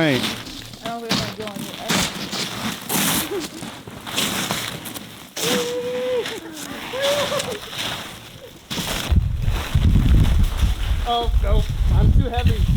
right. I don't think I'm going to go on your Oh, no, I'm too heavy.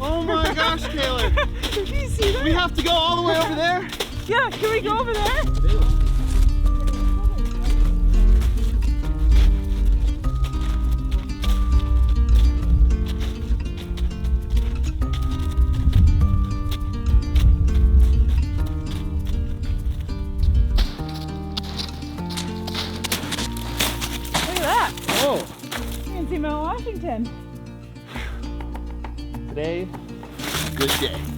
Oh my gosh, Taylor! Did you see that? We have to go all the way over there? Yeah, can we go over there? then. Today, good day.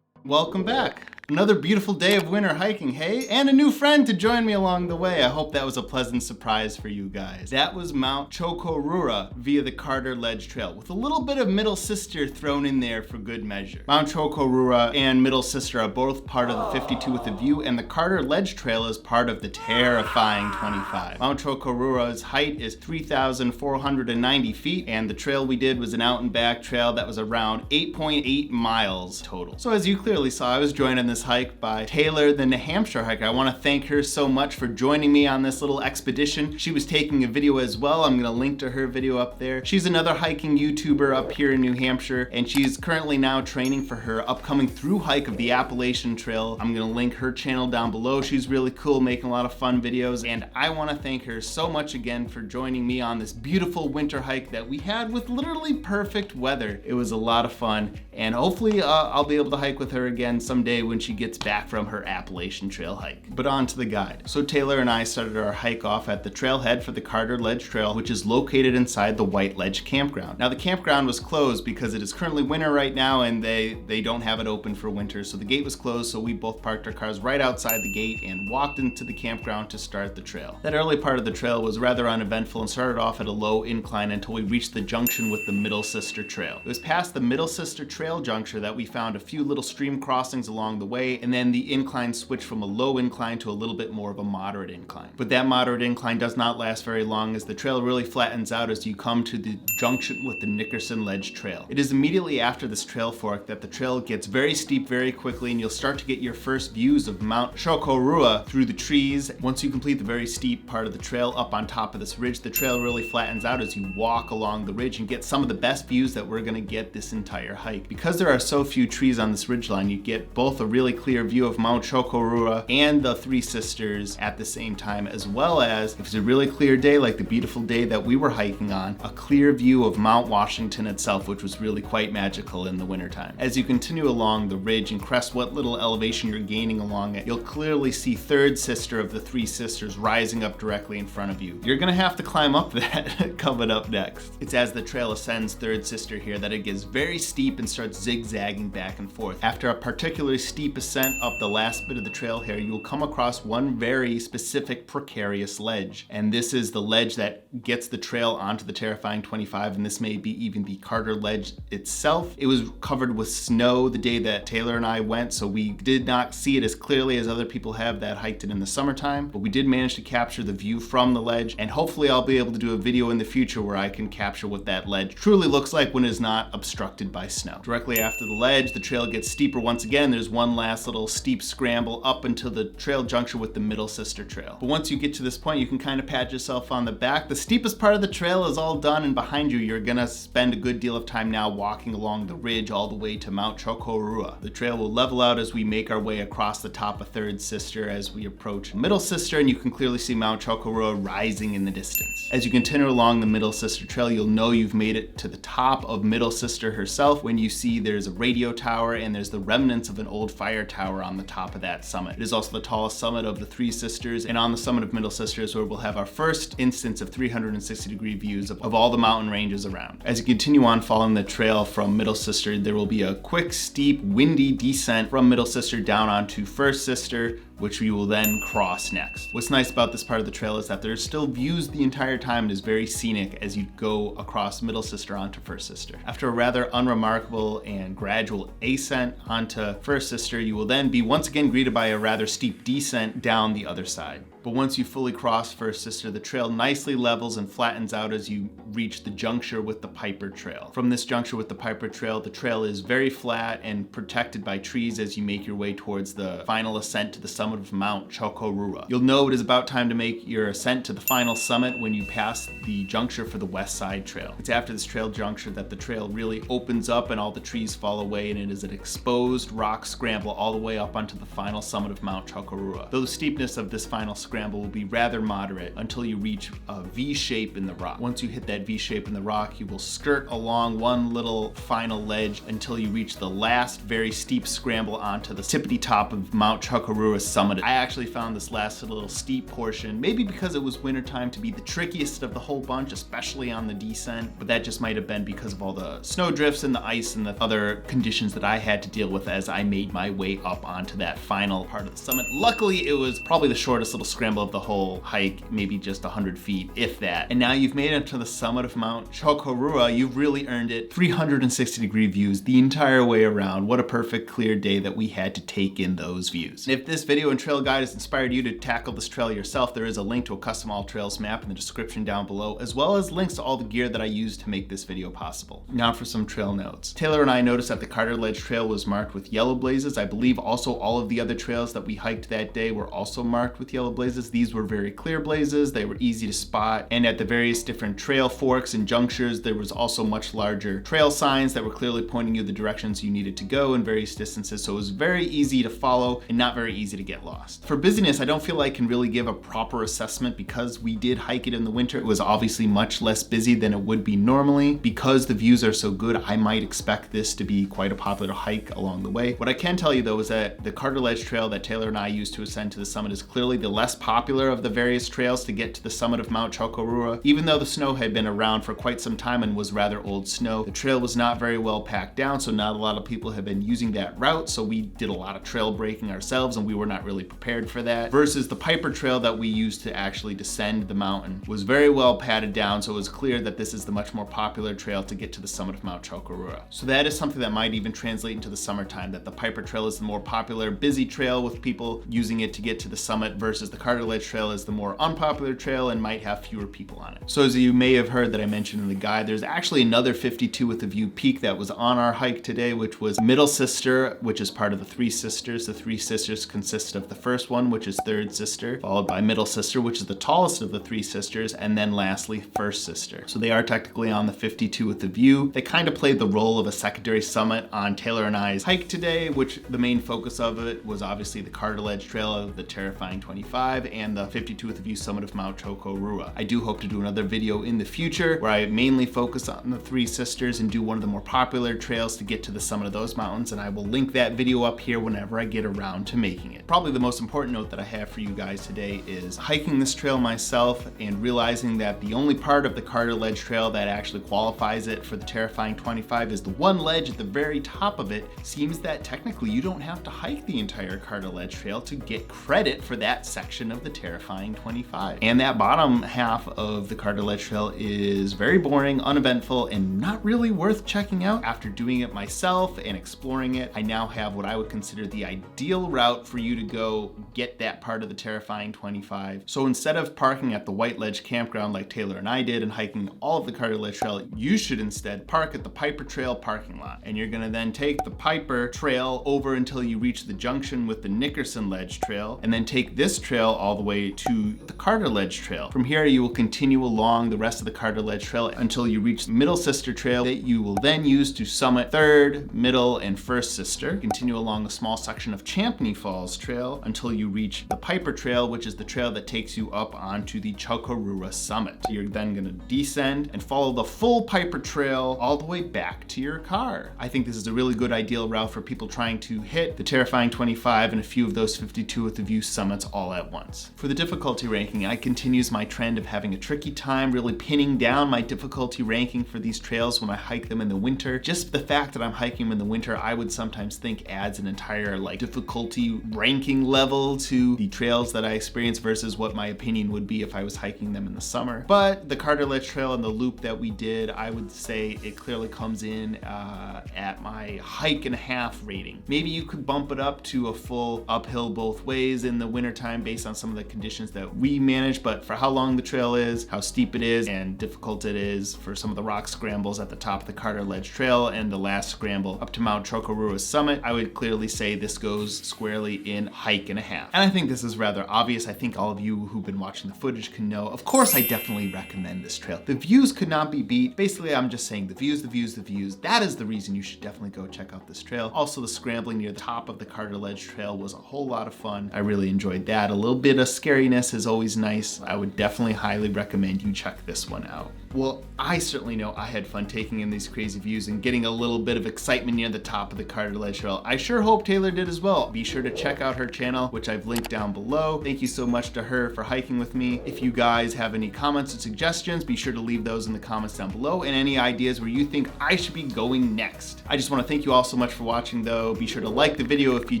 Welcome back. Another beautiful day of winter hiking, hey? And a new friend to join me along the way. I hope that was a pleasant surprise for you guys. That was Mt Chocorua via the Carter Ledge Trail, with a little bit of Middle Sister thrown in there for good measure. Mt Chocorua and Middle Sister are both part of the 52 with a View, and the Carter Ledge Trail is part of the terrifying 25. Mt Chocorua's height is 3,490 feet, and the trail we did was an out and back trail that was around 8.8 miles total. So as you clearly saw, I was joined on this hike by Taylor the Nahamsha Hiker. I want to thank her so much for joining me on this little expedition. She was taking a video as well. I'm going to link to her video up there. She's another hiking YouTuber up here in New Hampshire, and she's currently now training for her upcoming through hike of the Appalachian Trail. I'm going to link her channel down below. She's really cool, making a lot of fun videos, and I want to thank her so much again for joining me on this beautiful winter hike that we had with literally perfect weather. It was a lot of fun, and hopefully I'll be able to hike with her again someday when she gets back from her Appalachian Trail hike. But on to the guide. So Taylor and I started our hike off at the trailhead for the Carter Ledge Trail, which is located inside the White Ledge campground. Now the campground was closed because it is currently winter right now and they don't have it open for winter. So the gate was closed, so we both parked our cars right outside the gate and walked into the campground to start the trail. That early part of the trail was rather uneventful and started off at a low incline until we reached the junction with the Middle Sister Trail. It was past the Middle Sister Trail juncture that we found a few little stream crossings along the way, and then the incline switched from a low incline to a little bit more of a moderate incline. But that moderate incline does not last very long, as the trail really flattens out as you come to the junction with the Nickerson Ledge Trail. It is immediately after this trail fork that the trail gets very steep very quickly, and you'll start to get your first views of Mt Chocorua through the trees. Once you complete the very steep part of the trail up on top of this ridge, the trail really flattens out as you walk along the ridge and get some of the best views that we're going to get this entire hike. Because there are so few trees on this ridgeline, you get both a really clear view of Mt Chocorua and the Three Sisters at the same time, as well as, if it's a really clear day like the beautiful day that we were hiking on, a clear view of Mount Washington itself, which was really quite magical in the wintertime. As you continue along the ridge and crest what little elevation you're gaining along it, you'll clearly see Third Sister of the Three Sisters rising up directly in front of you. You're gonna have to climb up that coming up next. It's as the trail ascends Third Sister here that it gets very steep and starts zigzagging back and forth. After a particularly steep ascent up the last bit of the trail here, you will come across one very specific precarious ledge. And this is the ledge that gets the trail onto the terrifying 25, and this may be even the Carter Ledge itself. It was covered with snow the day that Taylor and I went, so we did not see it as clearly as other people have that hiked it in the summertime, but we did manage to capture the view from the ledge, and hopefully I'll be able to do a video in the future where I can capture what that ledge truly looks like when it is not obstructed by snow. Directly after the ledge, the trail gets steeper once again. There's one last little steep scramble up until the trail juncture with the Middle Sister Trail. But once you get to this point, you can kind of pat yourself on the back. The steepest part of the trail is all done, and behind you, you're gonna spend a good deal of time now walking along the ridge all the way to Mt Chocorua. The trail will level out as we make our way across the top of Third Sister as we approach Middle Sister, and you can clearly see Mt Chocorua rising in the distance. As you continue along the Middle Sister Trail, you'll know you've made it to the top of Middle Sister herself when you see there's a radio tower and there's the remnants of an old fire tower on the top of that summit. It is also the tallest summit of the Three Sisters, and on the summit of Middle Sister is where we'll have our first instance of 360-degree views of all the mountain ranges around. As you continue on following the trail from Middle Sister, there will be a quick, steep, windy descent from Middle Sister down onto First Sister, which we will then cross next. What's nice about this part of the trail is that there's still views the entire time. It is very scenic as you go across Middle Sister onto First Sister. After a rather unremarkable and gradual ascent onto First Sister, you will then be once again greeted by a rather steep descent down the other side. But once you fully cross First Sister, the trail nicely levels and flattens out as you reach the juncture with the Piper Trail. From this juncture with the Piper Trail, the trail is very flat and protected by trees as you make your way towards the final ascent to the summit of Mt Chocorua. You'll know it is about time to make your ascent to the final summit when you pass the juncture for the West Side Trail. It's after this trail juncture that the trail really opens up and all the trees fall away, and it is an exposed rock scramble all the way up onto the final summit of Mt Chocorua. Though the steepness of this final scramble scramble will be rather moderate until you reach a V shape in the rock. Once you hit that V shape in the rock, you will skirt along one little final ledge until you reach the last very steep scramble onto the tippity top of Mt Chocorua Summit. I actually found this last little steep portion, maybe because it was wintertime, to be the trickiest of the whole bunch, especially on the descent, but that just might have been because of all the snow drifts and the ice and the other conditions that I had to deal with as I made my way up onto that final part of the summit. Luckily, it was probably the shortest little scramble of the whole hike, maybe just 100 feet, if that. And now you've made it to the summit of Mt Chocorua. You've really earned it. 360-degree views the entire way around. What a perfect clear day that we had to take in those views. And if this video and trail guide has inspired you to tackle this trail yourself, there is a link to a custom all trails map in the description down below, as well as links to all the gear that I used to make this video possible. Now for some trail notes. Taylor and I noticed that the Carter Ledge Trail was marked with yellow blazes. I believe also all of the other trails that we hiked that day were also marked with yellow blazes. These were very clear blazes. They were easy to spot. And at the various different trail forks and junctures, there was also much larger trail signs that were clearly pointing you the directions you needed to go in various distances. So it was very easy to follow and not very easy to get lost. For busyness, I don't feel I can really give a proper assessment because we did hike it in the winter. It was obviously much less busy than it would be normally. Because the views are so good, I might expect this to be quite a popular hike along the way. What I can tell you though is that the Carter Ledge Trail that Taylor and I used to ascend to the summit is clearly the less popular of the various trails to get to the summit of Mt Chocorua. Even though the snow had been around for quite some time and was rather old snow, the trail was not very well packed down, so not a lot of people have been using that route, so we did a lot of trail breaking ourselves and we were not really prepared for that. Versus the Piper Trail that we used to actually descend the mountain was very well padded down, so it was clear that this is the much more popular trail to get to the summit of Mt Chocorua. So that is something that might even translate into the summertime, that the Piper Trail is the more popular, busy trail with people using it to get to the summit, versus the Carter Ledge Trail is the more unpopular trail and might have fewer people on it. So as you may have heard that I mentioned in the guide, there's actually another 52 with a view peak that was on our hike today, which was Middle Sister, which is part of the Three Sisters. The Three Sisters consist of the first one, which is Third Sister, followed by Middle Sister, which is the tallest of the Three Sisters, and then lastly, First Sister. So they are technically on the 52 with the view. They kind of played the role of a secondary summit on Taylor and I's hike today, which the main focus of it was obviously the Carter Ledge Trail of the terrifying 25 and the 52 with the view summit of Mt Chocorua. I do hope to do another video in the future where I mainly focus on the Three Sisters and do one of the more popular trails to get to the summit of those mountains, and I will link that video up here whenever I get around to making it. Probably the most important note that I have for you guys today is hiking this trail myself and realizing that the only part of the Carter Ledge Trail that actually qualifies it for the terrifying 25 is the one ledge at the very top of it. Seems that technically you don't have to hike the entire Carter Ledge Trail to get credit for that section of the terrifying 25. And that bottom half of the Carter Ledge Trail is very boring, uneventful, and not really worth checking out. After doing it myself and exploring it, I now have what I would consider the ideal route for you to go get that part of the terrifying 25. So instead of parking at the White Ledge campground like Taylor and I did and hiking all of the Carter Ledge Trail, you should instead park at the Piper Trail parking lot. And you're gonna then take the Piper Trail over until you reach the junction with the Nickerson Ledge Trail, and then take this trail all the way to the Carter Ledge Trail. From here, you will continue along the rest of the Carter Ledge Trail until you reach the Middle Sister Trail that you will then use to summit Third, Middle, and First Sister. Continue along a small section of Champney Falls Trail until you reach the Piper Trail, which is the trail that takes you up onto the Chocorua Summit. You're then gonna descend and follow the full Piper Trail all the way back to your car. I think this is a really good ideal route for people trying to hit the terrifying 25 and a few of those 52 with the view summits all at once. For the difficulty ranking, I continues my trend of having a tricky time really pinning down my difficulty ranking for these trails when I hike them in the winter. Just the fact that I'm hiking them in the winter, I would sometimes think adds an entire difficulty ranking level to the trails that I experience versus what my opinion would be if I was hiking them in the summer. But the Carter Ledge Trail and the loop that we did, I would say it clearly comes in at my hike and a half rating. Maybe you could bump it up to a full uphill both ways in the wintertime based on some of the conditions that we manage, but for how long the trail is, how steep it is, and difficult it is for some of the rock scrambles at the top of the Carter Ledge Trail and the last scramble up to Mt Chocorua Summit, I would clearly say this goes squarely in hike and a half. And I think this is rather obvious. I think all of you who've been watching the footage can know. Of course, I definitely recommend this trail. The views could not be beat. Basically, I'm just saying the views, the views, the views. That is the reason you should definitely go check out this trail. Also, the scrambling near the top of the Carter Ledge Trail was a whole lot of fun. I really enjoyed that. A little bit of scariness is always nice. I would definitely highly recommend you check this one out. Well, I certainly know I had fun taking in these crazy views and getting a little bit of excitement near the top of the Carter Ledge Trail. I sure hope Taylor did as well. Be sure to check out her channel, which I've linked down below. Thank you so much to her for hiking with me. If you guys have any comments or suggestions, be sure to leave those in the comments down below, and any ideas where you think I should be going next. I just want to thank you all so much for watching though. Be sure to like the video if you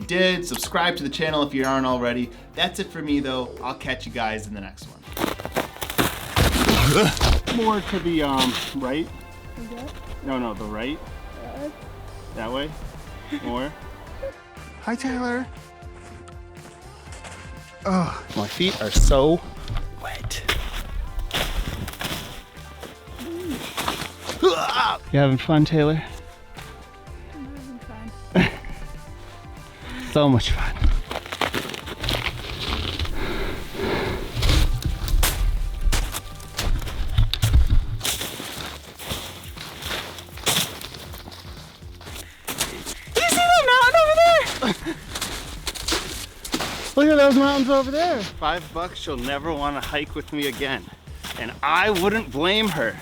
did, subscribe to the channel if you aren't already. That's it for me though. I'll catch you guys in the next one. More to the right. Okay. No, the right. That way. More. Hi, Taylor. Oh, my feet are so wet. You having fun, Taylor? I'm having fun. So much fun. Look at those mountains over there. $5, she'll never want to hike with me again. And I wouldn't blame her.